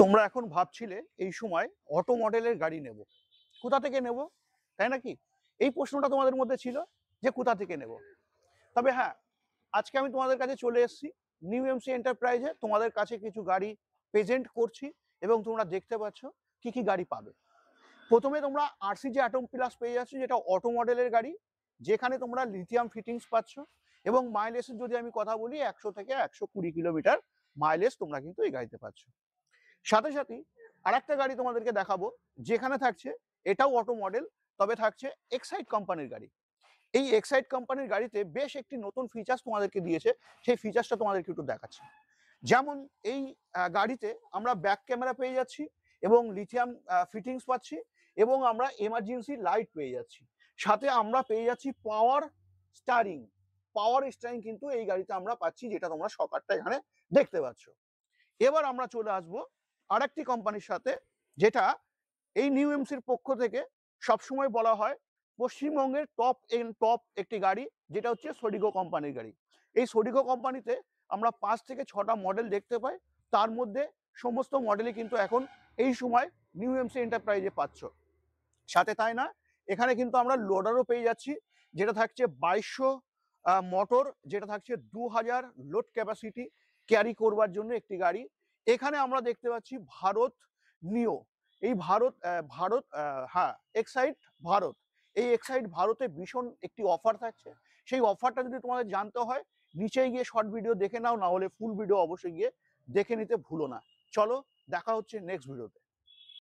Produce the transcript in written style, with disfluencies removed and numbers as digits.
তোমরা এখন ভাবছিলে এই সময় অটো মডেলের গাড়ি নেব, কোথা থেকে নেব, তাই নাকি? এই প্রশ্নটা তোমাদের মধ্যে ছিল যে কোথা থেকে নেব। তবে হ্যাঁ, আজকে আমি তোমাদের কাছে চলে এসেছি নিউ এমসি এন্টারপ্রাইজে, তোমাদের কাছে কিছু গাড়ি প্রেজেন্ট করছি এবং তোমরা দেখতে পাচ্ছ কি কি গাড়ি পাবে। প্রথমে তোমরা আরসিজি অ্যাটম প্লাস পেয়ে যাচ্ছ, যেটা অটো মডেলের গাড়ি, যেখানে তোমরা লিথিয়াম ফিটিংস পাচ্ছ এবং মাইলেজের যদি আমি কথা বলি 100 থেকে 120 কিলোমিটার মাইলেজ তোমরা কিন্তু এই গাড়িতে পাচ্ছ। সাথে সাথে আরেকটা গাড়ি তোমাদেরকে দেখাবো, যেখানে থাকছে, এটাও অটো মডেল, তবে থাকছে এক্সাইড কোম্পানির গাড়ি। এই এক্সাইড কোম্পানির গাড়িতে বেশ একটি নতুন ফিচার্স তোমাদেরকে দিয়েছে, সেই ফিচার্সটা তোমাদেরকে একটু দেখাচ্ছি। যেমন এই গাড়িতে আমরা ব্যাক ক্যামেরা পেয়ে যাচ্ছি এবং লিথিয়াম ফিটিংস পাচ্ছি এবং আমরা এমার্জেন্সি লাইট পেয়ে যাচ্ছি। সাথে আমরা পেয়ে যাচ্ছি পাওয়ার স্টারিং। পাওয়ার স্টারিং কিন্তু এই গাড়িতে আমরা পাচ্ছি, যেটা তোমরা সকারটা এখানে দেখতে পাচ্ছ। এবার আমরা চলে আসবো আরেকটি কোম্পানির সাথে, যেটা এই নিউ এমসির পক্ষ থেকে সবসময় বলা হয় পশ্চিমবঙ্গের টপ একটি গাড়ি, যেটা হচ্ছে সোডিগো কোম্পানির গাড়ি। এই সোডিগো কোম্পানিতে আমরা 5 থেকে 6টা মডেল দেখতে পাই, তার মধ্যে সমস্ত মডেলই কিন্তু এখন এই সময় নিউ এমসি এন্টারপ্রাইজে পাচ্ছ। সাথে তাই না, এখানে কিন্তু আমরা লোডারও পেয়ে যাচ্ছি, যেটা থাকছে 2200 মোটর, যেটা থাকছে 2000 লোড ক্যাপাসিটি ক্যারি করবার জন্য একটি গাড়ি। এখানে আমরা দেখতে পাচ্ছি ভারত নিও, এই ভারত হ্যাঁ এক্সাইড ভারত। এই এক্সাইড ভারতে ভীষণ একটি অফার থাকছে, সেই অফারটা যদি তোমাদের জানতে হয় নিচে গিয়ে শর্ট ভিডিও দেখে নাও, না হলে ফুল ভিডিও অবশ্যই গিয়ে দেখে নিতে ভুলো না। চলো, দেখা হচ্ছে নেক্সট ভিডিওতে।